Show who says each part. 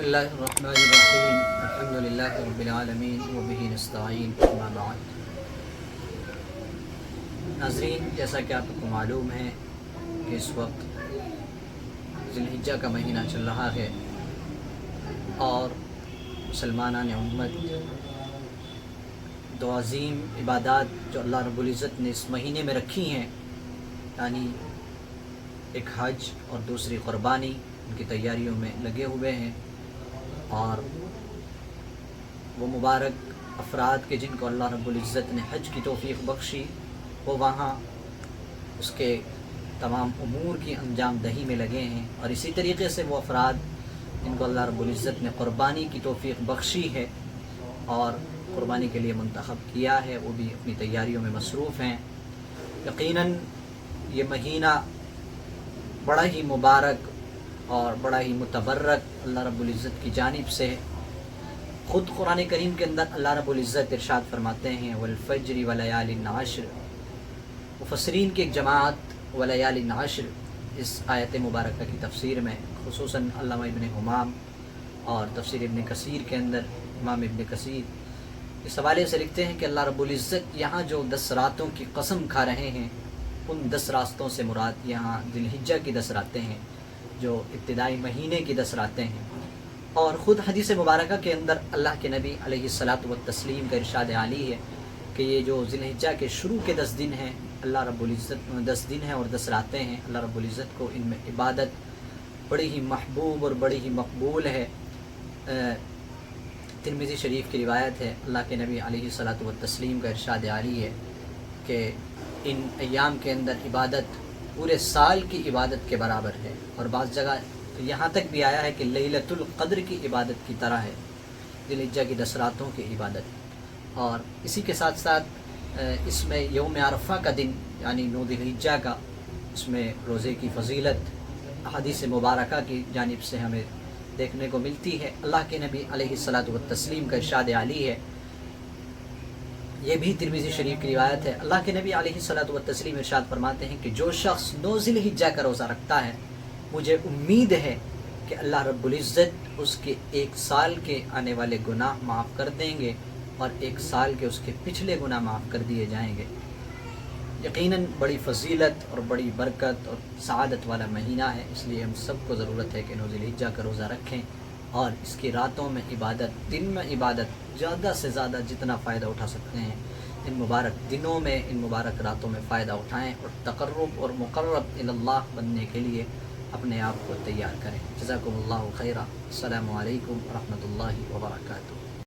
Speaker 1: اللہ الرحمن الرحیم الحمد للہ رب العالمین وبہ نستعین اما بعد۔ ناظرین، جیسا کہ آپ کو معلوم ہے کہ اس وقت ذی الحجہ کا مہینہ چل رہا ہے اور مسلمانان امت دو عظیم عبادات جو اللہ رب العزت نے اس مہینے میں رکھی ہیں، یعنی ایک حج اور دوسری قربانی، ان کی تیاریوں میں لگے ہوئے ہیں۔ اور وہ مبارک افراد کے جن کو اللہ رب العزت نے حج کی توفیق بخشی، وہ وہاں اس کے تمام امور کی انجام دہی میں لگے ہیں، اور اسی طریقے سے وہ افراد جن کو اللہ رب العزت نے قربانی کی توفیق بخشی ہے اور قربانی کے لیے منتخب کیا ہے، وہ بھی اپنی تیاریوں میں مصروف ہیں۔ یقیناً یہ مہینہ بڑا ہی مبارک اور بڑا ہی متبرک اللہ رب العزت کی جانب سے ہے۔ خود قرآن کریم کے اندر اللہ رب العزت ارشاد فرماتے ہیں والفجر ولیال عشر۔ مفسرین کی ایک جماعت ولیال عشر اس آیت مبارکہ کی تفسیر میں، خصوصاً علامہ ابن حمام اور تفسیر ابن کثیر کے اندر امام ابن کثیر اس حوالے سے لکھتے ہیں کہ اللہ رب العزت یہاں جو 10 راتوں کی قسم کھا رہے ہیں، ان 10 راستوں سے مراد یہاں ذی الحجہ کی 10 راتیں ہیں، جو ابتدائی مہینے کی 10 راتیں ہیں۔ اور خود حدیث مبارکہ کے اندر اللہ کے نبی علیہ الصلاۃ والتسلیم کا ارشاد عالی ہے کہ یہ جو ذی الحجہ کے شروع کے 10 دن ہیں، اللہ رب العزت 10 دن ہیں اور 10 راتیں ہیں، اللہ رب العزت کو ان میں عبادت بڑی ہی محبوب اور بڑی ہی مقبول ہے۔ ترمذی شریف کی روایت ہے، اللہ کے نبی علیہ الصلاۃ والتسلیم کا ارشاد عالی ہے کہ ان ایام کے اندر عبادت پورے سال کی عبادت کے برابر ہے، اور بعض جگہ یہاں تک بھی آیا ہے کہ لیلۃ القدر کی عبادت کی طرح ہے ذی الحجہ کی 10 راتوں کی عبادت۔ اور اسی کے ساتھ ساتھ اس میں یوم عرفہ کا دن یعنی 9 ذی الحجہ کا، اس میں روزے کی فضیلت حدیث مبارکہ کی جانب سے ہمیں دیکھنے کو ملتی ہے۔ اللہ کے نبی علیہ الصلاۃ والتسلیم کا ارشاد عالی ہے، یہ بھی ترمذی شریف کی روایت ہے، اللہ کے نبی علیہ الصلاۃ والتسلیم ارشاد فرماتے ہیں کہ جو شخص 9 ذی الحجہ کا روزہ رکھتا ہے، مجھے امید ہے کہ اللہ رب العزت اس کے 1 سال کے آنے والے گناہ معاف کر دیں گے اور 1 سال کے اس کے پچھلے گناہ معاف کر دیے جائیں گے۔ یقیناً بڑی فضیلت اور بڑی برکت اور سعادت والا مہینہ ہے، اس لیے ہم سب کو ضرورت ہے کہ 9 ذی الحجہ کا روزہ رکھیں اور اس کی راتوں میں عبادت، دن میں عبادت، زیادہ سے زیادہ جتنا فائدہ اٹھا سکتے ہیں ان مبارک دنوں میں، ان مبارک راتوں میں فائدہ اٹھائیں اور تقرب اور مقرب الی اللہ بننے کے لیے اپنے آپ کو تیار کریں۔ جزاکم اللہ خیرا۔ السلام علیکم ورحمۃ اللہ وبرکاتہ۔